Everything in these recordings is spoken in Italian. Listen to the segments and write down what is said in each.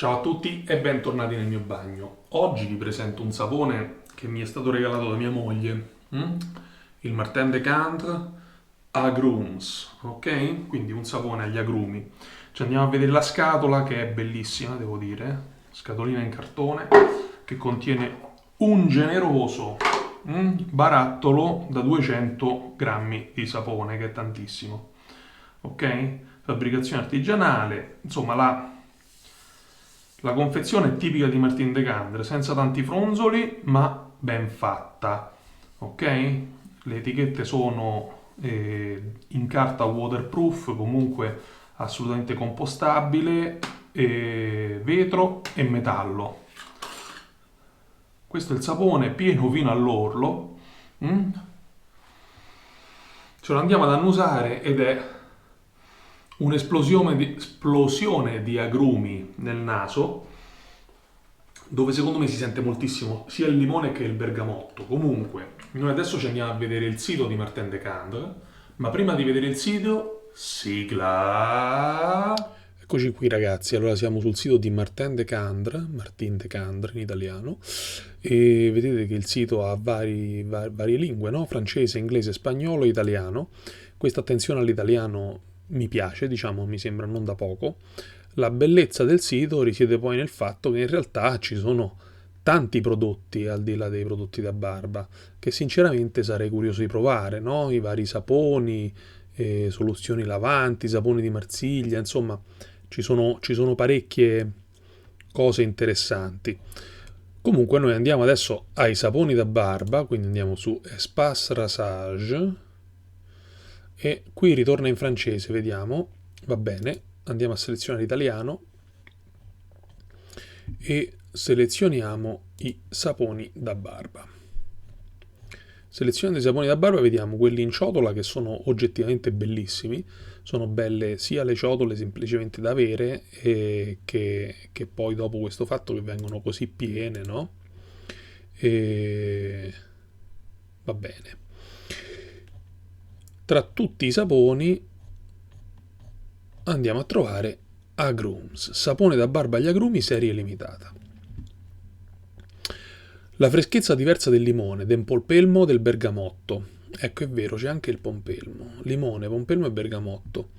Ciao a tutti e bentornati nel mio bagno. Oggi vi presento un sapone che mi è stato regalato da mia moglie, il Martin de Candre Agrums, ok? Quindi un sapone agli agrumi. Ci andiamo a vedere la scatola che è bellissima, devo dire, scatolina in cartone che contiene un generoso barattolo da 200 grammi di sapone, che è tantissimo, ok? Fabbricazione artigianale, insomma la confezione è tipica di Martin de Candre, senza tanti fronzoli, ma ben fatta. Ok? Le etichette sono in carta waterproof, comunque assolutamente compostabile, vetro e metallo. Questo è il sapone pieno fino all'orlo. Mm? Ce lo andiamo ad annusare ed è esplosione di agrumi nel naso, dove secondo me si sente moltissimo sia il limone che il bergamotto. Comunque, noi adesso ci andiamo a vedere il sito di Martin de Candre, ma prima di vedere il sito, sigla. Eccoci qui ragazzi, allora siamo sul sito di Martin de Candre in italiano, e vedete che il sito ha varie lingue, no? Francese, inglese, spagnolo e italiano. Questa attenzione all'italiano mi piace, diciamo, mi sembra non da poco. La bellezza del sito risiede poi nel fatto che in realtà ci sono tanti prodotti al di là dei prodotti da barba che sinceramente sarei curioso di provare, no? I vari saponi, soluzioni lavanti, saponi di Marsiglia, insomma, ci sono parecchie cose interessanti. Comunque noi andiamo adesso ai saponi da barba, quindi andiamo su Espace Rasage e qui ritorna in francese, vediamo, va bene, andiamo a selezionare l'italiano e selezioniamo i saponi da barba. Selezionando i saponi da barba vediamo quelli in ciotola che sono oggettivamente bellissimi, sono belle sia le ciotole semplicemente da avere che poi dopo questo fatto che vengono così piene, no? E va bene. Tra tutti i saponi andiamo a trovare Agrooms, sapone da barba agli agrumi serie limitata. La freschezza diversa del limone, del polpelmo, del bergamotto. Ecco, è vero, c'è anche il pompelmo. Limone, pompelmo e bergamotto.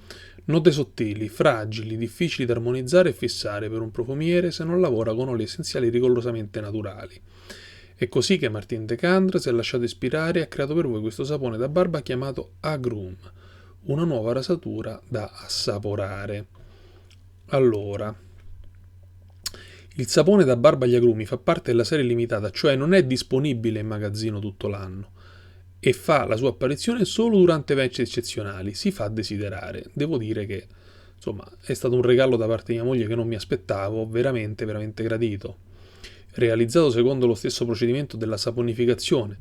Note sottili, fragili, difficili da armonizzare e fissare per un profumiere se non lavora con oli essenziali rigorosamente naturali. È così che Martin de Candre si è lasciato ispirare e ha creato per voi questo sapone da barba chiamato Agrum, una nuova rasatura da assaporare. Allora, il sapone da barba agli agrumi fa parte della serie limitata, cioè non è disponibile in magazzino tutto l'anno e fa la sua apparizione solo durante eventi eccezionali. Si fa desiderare. Devo dire che, insomma, è stato un regalo da parte di mia moglie che non mi aspettavo, veramente, veramente gradito. Realizzato secondo lo stesso procedimento della saponificazione,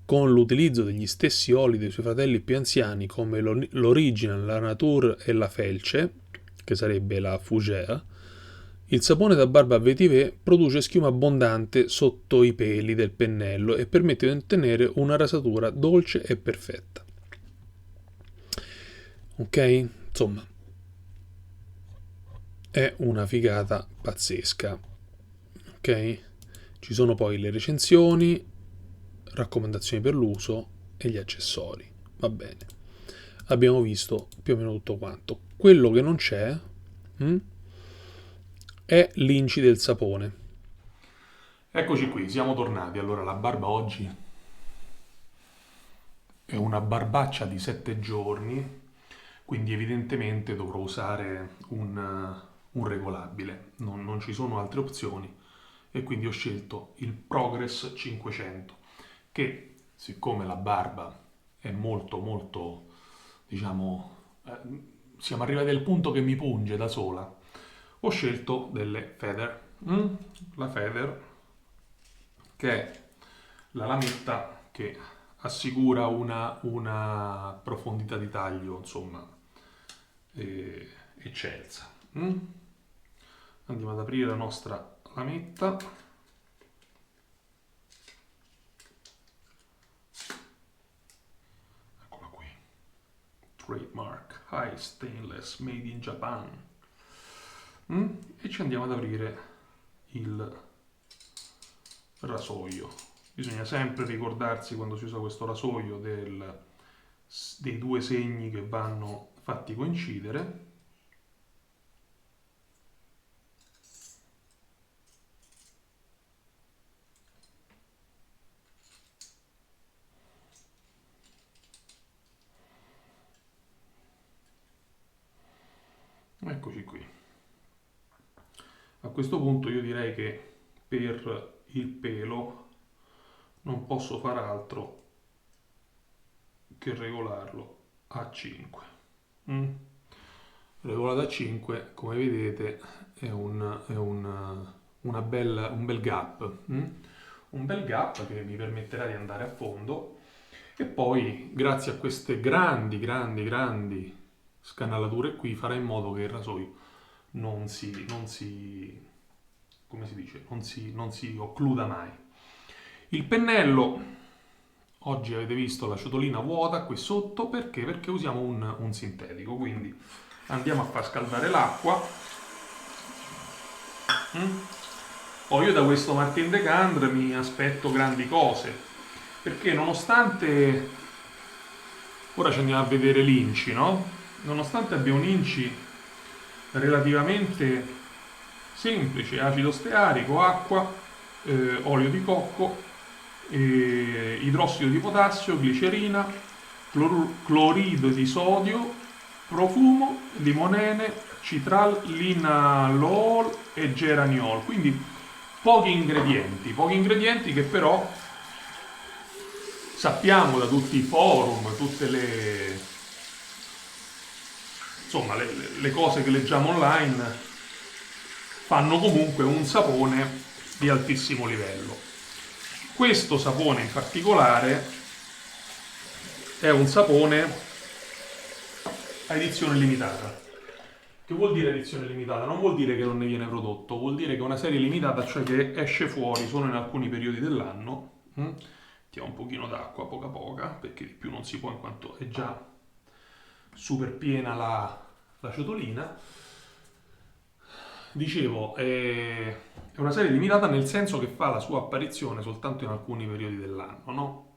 con l'utilizzo degli stessi oli dei suoi fratelli più anziani come l'Original, la Nature e la Felce, che sarebbe la Fougère, il sapone da barba a vetiver produce schiuma abbondante sotto i peli del pennello e permette di ottenere una rasatura dolce e perfetta. Ok? Insomma, è una figata pazzesca. Ok? Ci sono poi le recensioni, raccomandazioni per l'uso e gli accessori. Va bene. Abbiamo visto più o meno tutto quanto. Quello che non c'è è l'inci del sapone. Eccoci qui, siamo tornati. Allora, la barba oggi è una barbaccia di 7 giorni, quindi evidentemente dovrò usare un regolabile. Non ci sono altre opzioni e quindi ho scelto il Progress 500, che siccome la barba è molto molto, diciamo, siamo arrivati al punto che mi punge da sola, ho scelto delle Feather. La Feather, che è la lametta che assicura una profondità di taglio, insomma, eccelsa. Andiamo ad aprire la nostra lametta. Eccola qui. Trademark High Stainless Made in Japan. E ci andiamo ad aprire il rasoio. Bisogna sempre ricordarsi quando si usa questo rasoio dei due segni che vanno fatti coincidere. Eccoci qui. A questo punto io direi che per il pelo non posso far altro che regolarlo a 5. Regolato a 5, come vedete, è un bel gap. Un bel gap che mi permetterà di andare a fondo e poi, grazie a queste grandi scanalature qui, farà in modo che il rasoio come si dice, non si occluda mai. Il pennello, oggi avete visto la ciotolina vuota qui sotto, perché? Perché usiamo un sintetico, quindi andiamo a far scaldare l'acqua. Poi io da questo Martin de Candre mi aspetto grandi cose, perché nonostante, ora ci andiamo a vedere l'inci, no? Nonostante abbia un inci relativamente semplice, acido stearico, acqua, olio di cocco, idrossido di potassio, glicerina, clorido di sodio, profumo, limonene, citral, linalol e geraniol. Quindi pochi ingredienti che però sappiamo da tutti i forum, tutte insomma, le cose che leggiamo online, fanno comunque un sapone di altissimo livello. Questo sapone in particolare è un sapone a edizione limitata. Che vuol dire edizione limitata? Non vuol dire che non ne viene prodotto, vuol dire che è una serie limitata, cioè che esce fuori solo in alcuni periodi dell'anno. Mettiamo un pochino d'acqua, poca, perché di più non si può in quanto è già super piena la ciotolina. Dicevo, è una serie limitata nel senso che fa la sua apparizione soltanto in alcuni periodi dell'anno, no?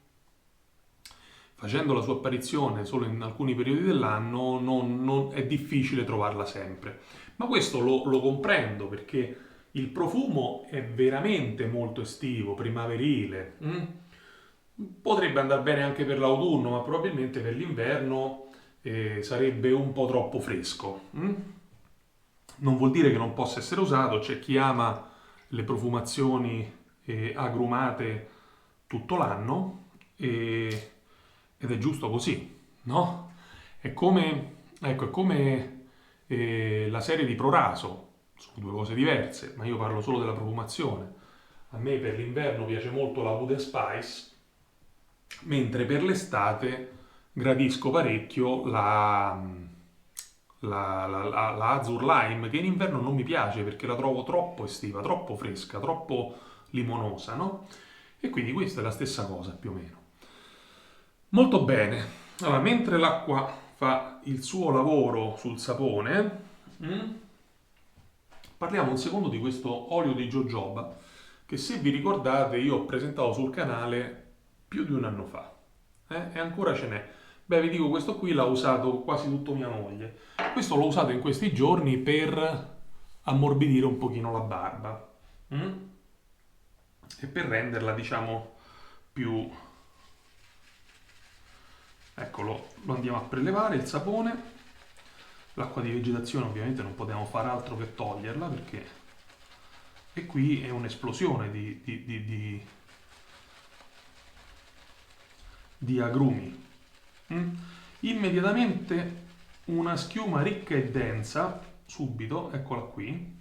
Facendo la sua apparizione solo in alcuni periodi dell'anno è difficile trovarla sempre. Ma questo lo comprendo perché il profumo è veramente molto estivo, primaverile. Potrebbe andare bene anche per l'autunno, ma probabilmente per l'inverno sarebbe un po' troppo fresco. Non vuol dire che non possa essere usato, c'è chi ama le profumazioni agrumate tutto l'anno ed è giusto così, no? È come la serie di Proraso, sono due cose diverse, ma io parlo solo della profumazione. A me per l'inverno piace molto la Wood Spice, mentre per l'estate gradisco parecchio la Azur Lime, che in inverno non mi piace perché la trovo troppo estiva, troppo fresca, troppo limonosa, no? E quindi questa è la stessa cosa più o meno. Molto bene. Allora, mentre l'acqua fa il suo lavoro sul sapone, parliamo un secondo di questo olio di jojoba che, se vi ricordate, io ho presentato sul canale più di un anno fa. E ancora ce n'è. Beh, vi dico, questo qui l'ha usato quasi tutto mia moglie. Questo l'ho usato in questi giorni per ammorbidire un pochino la barba. E per renderla, diciamo, più... Eccolo, lo andiamo a prelevare, il sapone. L'acqua di vegetazione ovviamente non potevamo fare altro che toglierla perché... E qui è un'esplosione di agrumi. Immediatamente una schiuma ricca e densa, subito, eccola qui,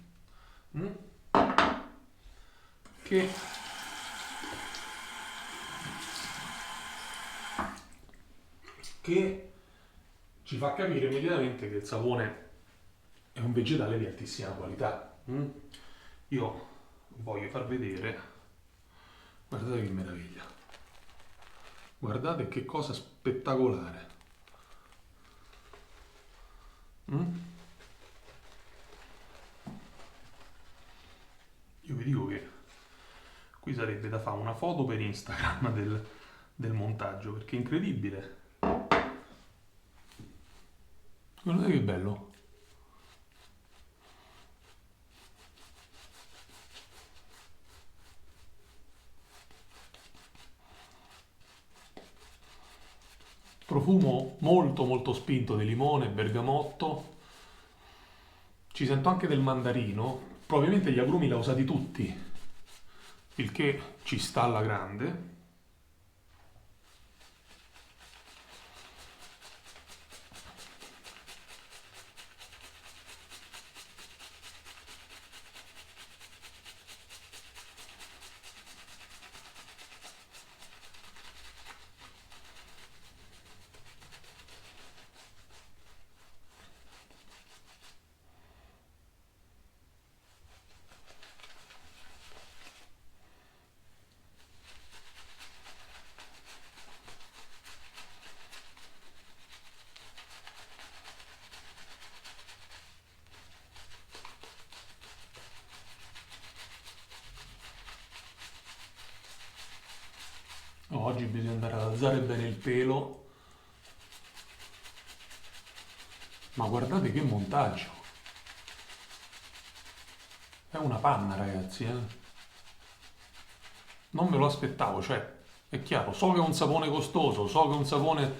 che ci fa capire immediatamente che il sapone è un vegetale di altissima qualità. Io voglio far vedere, guardate che meraviglia, guardate che cosa spettacolare. Qui sarebbe da fare una foto per Instagram del montaggio, perché è incredibile. Guardate che bello. Profumo molto molto spinto di limone, bergamotto. Ci sento anche del mandarino. Probabilmente gli agrumi li ha usati tutti, il che ci sta alla grande. Oggi bisogna andare ad alzare bene il pelo, ma guardate che montaggio! È una panna, ragazzi, eh? Non me lo aspettavo, cioè, è chiaro, so che è un sapone costoso, so che è un sapone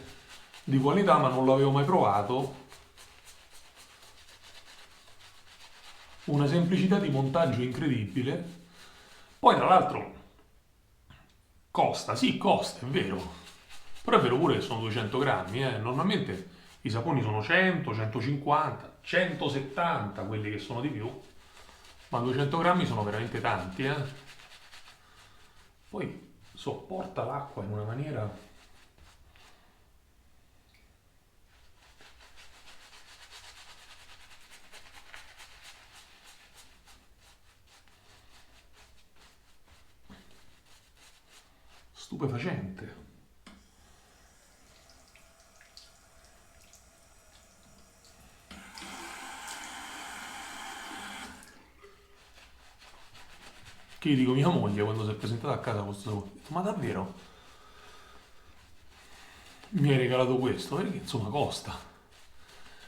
di qualità, ma non l'avevo mai provato. Una semplicità di montaggio incredibile. Poi, tra l'altro, costa, sì, costa, è vero. Però è vero pure che sono 200 grammi, eh. Normalmente i saponi sono 100, 150, 170, quelli che sono di più. Ma 200 grammi sono veramente tanti, eh. Poi sopporta l'acqua in una maniera... stupefacente. Che io dico mia moglie quando si è presentata a casa con questo sapone, ho detto, ma davvero mi hai regalato questo? Perché insomma costa.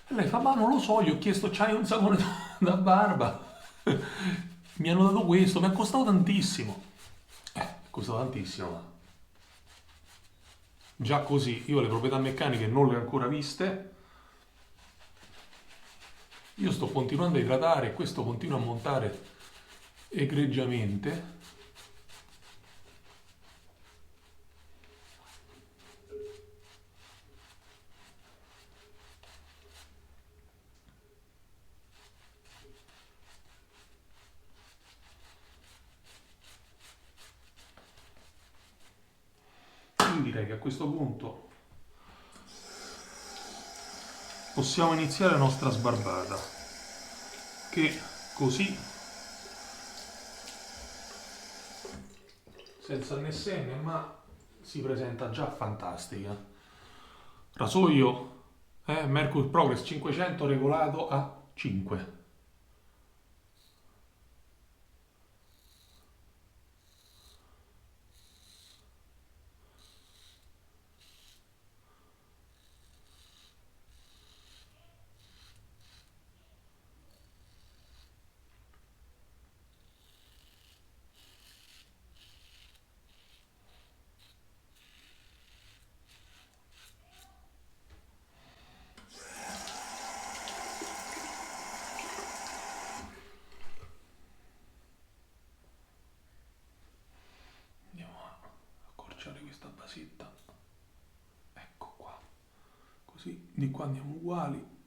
E lei fa, ma non lo so, gli ho chiesto, c'hai un sapone da barba? Mi hanno dato questo, mi è costato tantissimo. È costato tantissimo, ma già così, io le proprietà meccaniche non le ho ancora viste, io sto continuando a idratare e questo continua a montare egregiamente. Io direi che a questo punto possiamo iniziare la nostra sbarbata, che così, senza né se né ma, si presenta già fantastica. Rasoio, Mercury Progress 500 regolato a 5. Andiamo a accorciare questa basetta. Ecco qua. Così di qua andiamo uguali.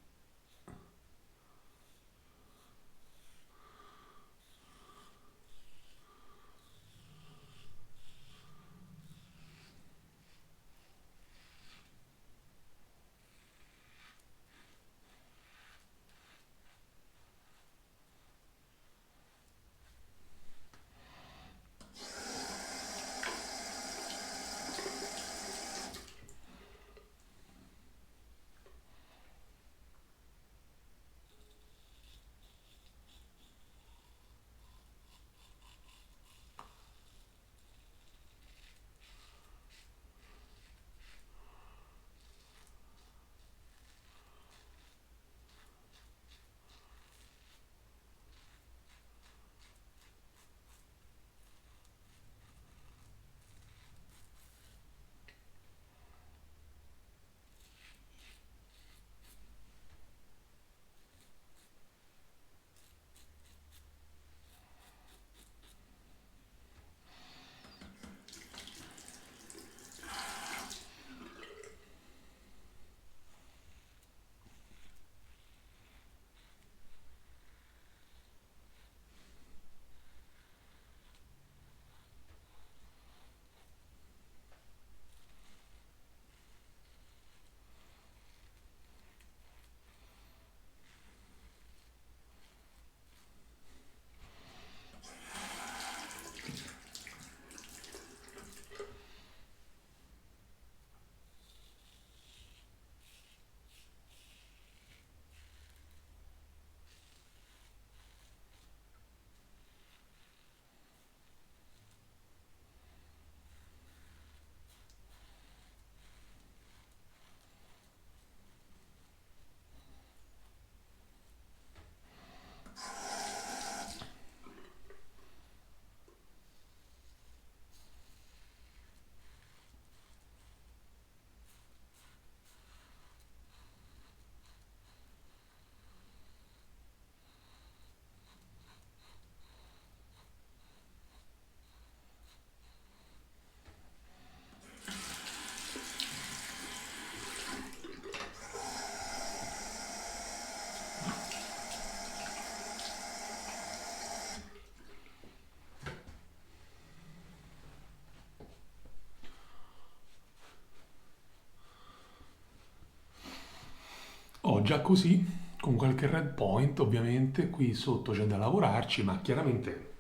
appoggia così, con qualche red point ovviamente, qui sotto c'è da lavorarci, ma chiaramente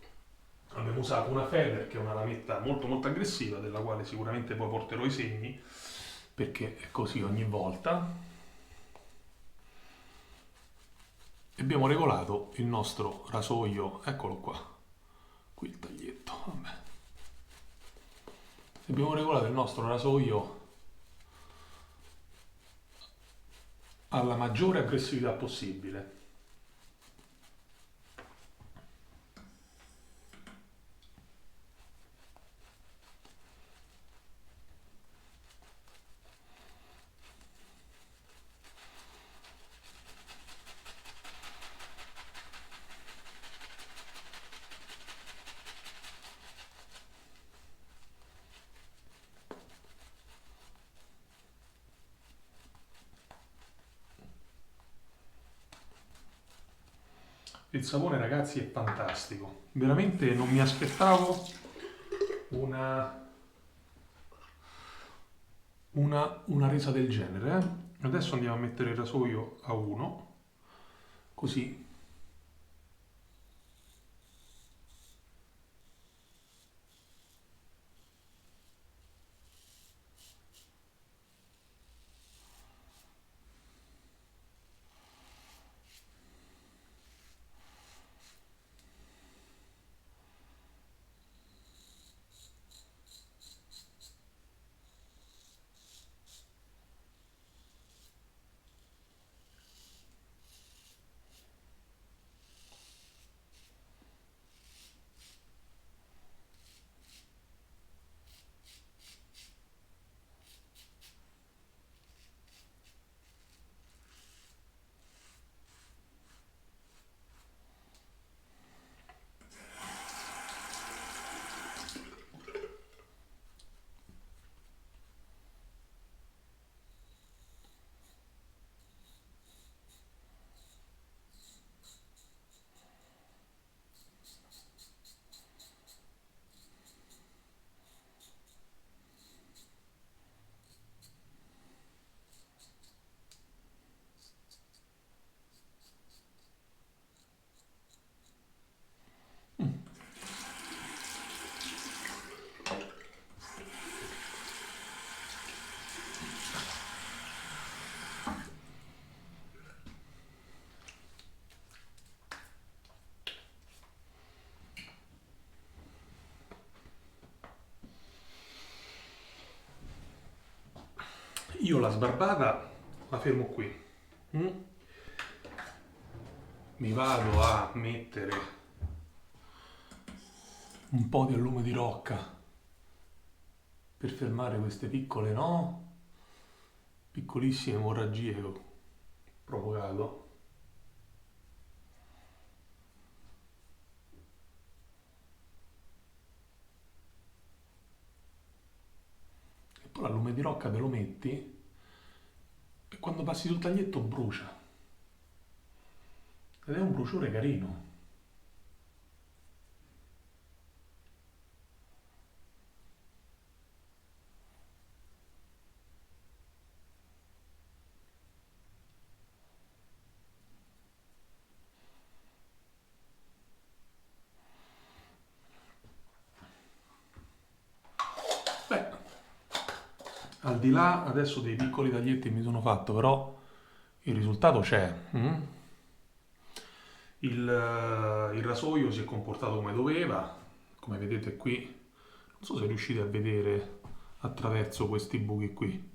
abbiamo usato una Feather che è una lametta molto molto aggressiva, della quale sicuramente poi porterò i segni, perché è così ogni volta. E abbiamo regolato il nostro rasoio, eccolo qua, qui il taglietto, vabbè. Abbiamo regolato il nostro rasoio alla maggiore aggressività possibile. Il sapone, ragazzi, è fantastico. Veramente non mi aspettavo una, una resa del genere. Adesso andiamo a mettere il rasoio a 1, così. Io la sbarbata la fermo qui. Mm? Mi vado a mettere un po' di allume di rocca per fermare queste piccole, no? Piccolissime emorragie che ho provocato. E poi l'allume di rocca te lo metti e quando passi sul taglietto brucia. Ed è un bruciore carino. Beh, al di là adesso dei piccoli taglietti che mi sono fatto, però il risultato c'è. Mm? Il rasoio si è comportato come doveva, come vedete qui. Non so se riuscite a vedere attraverso questi buchi qui,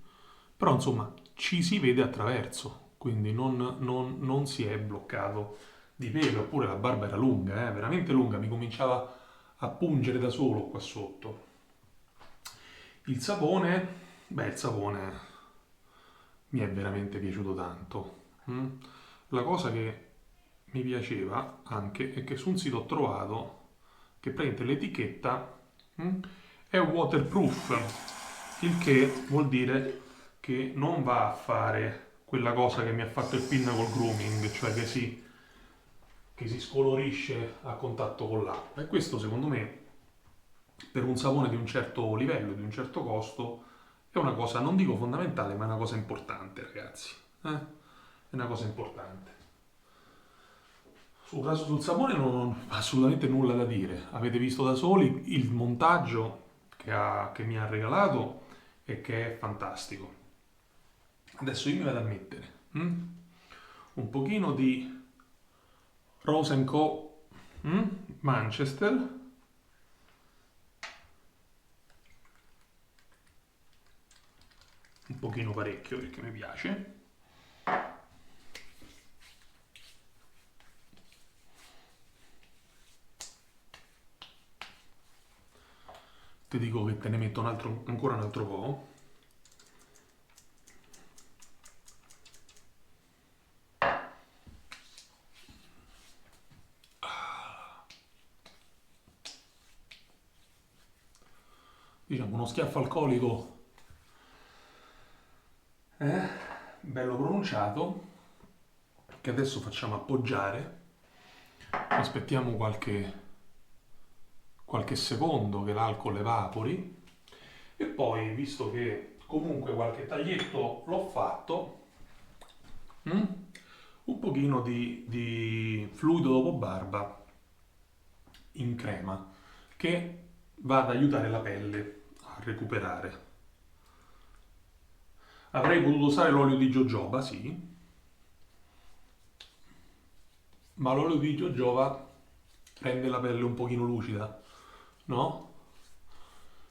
però insomma ci si vede attraverso, quindi non si è bloccato di pelo, oppure la barba era lunga, veramente lunga, mi cominciava a pungere da solo qua sotto. Il sapone, beh, il sapone mi è veramente piaciuto tanto. Mm? La cosa che mi piaceva anche è che su un sito ho trovato che praticamente l'etichetta è waterproof, il che vuol dire che non va a fare quella cosa che mi ha fatto il pin col grooming, cioè che si scolorisce a contatto con l'acqua. E questo secondo me, per un sapone di un certo livello, di un certo costo, è una cosa, non dico fondamentale, ma è una cosa importante, ragazzi. è una cosa importante. Sul sapone non ho assolutamente nulla da dire. Avete visto da soli il montaggio che mi ha regalato e che è fantastico. Adesso io mi vado a mettere un pochino di Rose Co. Manchester, un pochino parecchio perché mi piace. Ti dico che te ne metto ancora un altro po'. Diciamo uno schiaffo alcolico bello pronunciato, che adesso facciamo appoggiare. Aspettiamo qualche secondo che l'alcol evapori e poi, visto che comunque qualche taglietto l'ho fatto, un pochino di fluido dopo barba in crema che va ad aiutare la pelle a recuperare. Avrei potuto usare l'olio di jojoba, sì, ma l'olio di jojoba rende la pelle un pochino lucida, no?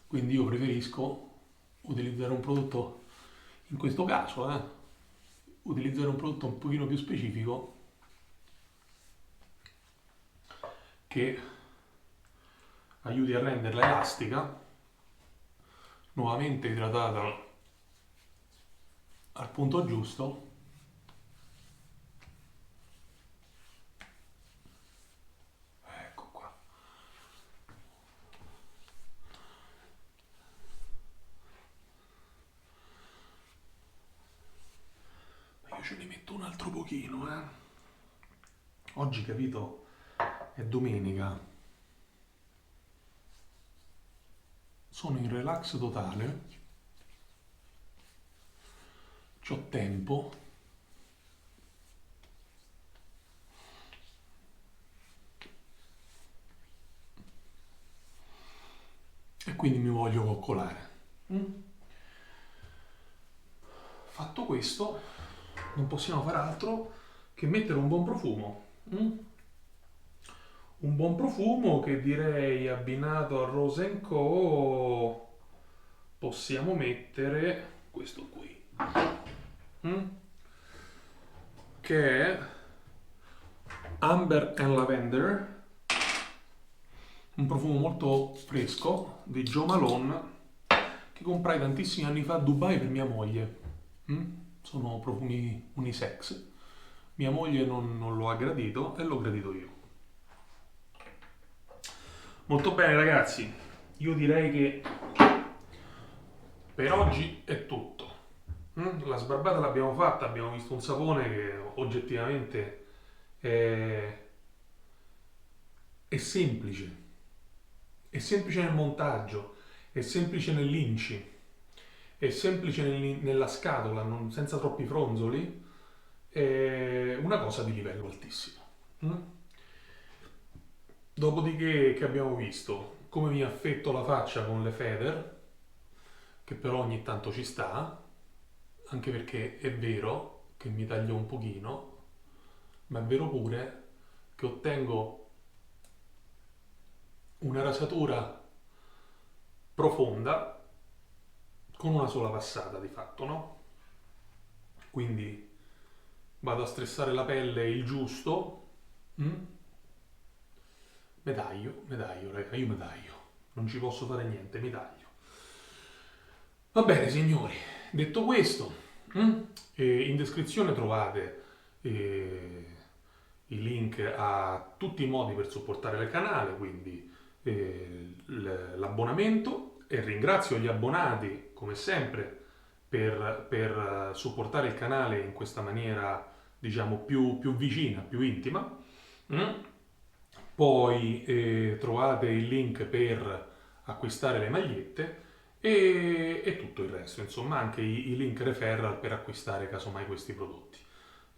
Quindi io preferisco utilizzare un prodotto, in questo caso, utilizzare un prodotto un pochino più specifico che aiuti a renderla elastica, nuovamente idratata al punto giusto. Ecco qua. Ma io ce ne metto un altro pochino, Oggi, capito, è domenica. Sono in relax totale. C'ho tempo. E quindi mi voglio coccolare. Fatto questo, non possiamo fare altro che mettere un buon profumo. Un buon profumo che direi abbinato a Rose Co. Possiamo mettere questo qui, che è Amber and Lavender, un profumo molto fresco di Jo Malone che comprai tantissimi anni fa a Dubai per mia moglie. Sono profumi unisex. Mia moglie non lo ha gradito e l'ho gradito io. Molto bene ragazzi, io direi che per oggi è tutto. La sbarbata l'abbiamo fatta, abbiamo visto un sapone che oggettivamente è semplice. È semplice nel montaggio, è semplice nell'inci, è semplice nella scatola, senza troppi fronzoli, è una cosa di livello altissimo. Dopodiché che abbiamo visto come mi affetto la faccia con le feather, che però ogni tanto ci sta, anche perché è vero che mi taglio un pochino, ma è vero pure che ottengo una rasatura profonda con una sola passata di fatto, no? Quindi vado a stressare la pelle il giusto. Me taglio, raga, io me taglio. Non ci posso fare niente, mi taglio. Va bene, signori. Detto questo, in descrizione trovate i link a tutti i modi per supportare il canale, quindi l'abbonamento, e ringrazio gli abbonati, come sempre, per supportare il canale in questa maniera, diciamo, più vicina, più intima. Poi trovate il link per acquistare le magliette e tutto il resto, insomma, anche i link referral per acquistare casomai questi prodotti.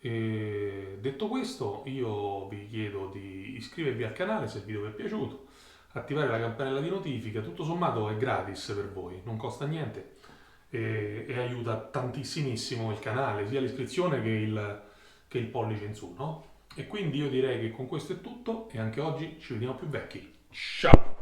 E detto questo, io vi chiedo di iscrivervi al canale se il video vi è piaciuto, attivare la campanella di notifica, tutto sommato è gratis per voi, non costa niente e aiuta tantissimissimo il canale, sia l'iscrizione che il pollice in su, no? E quindi io direi che con questo è tutto e anche oggi ci vediamo più vecchi. Ciao!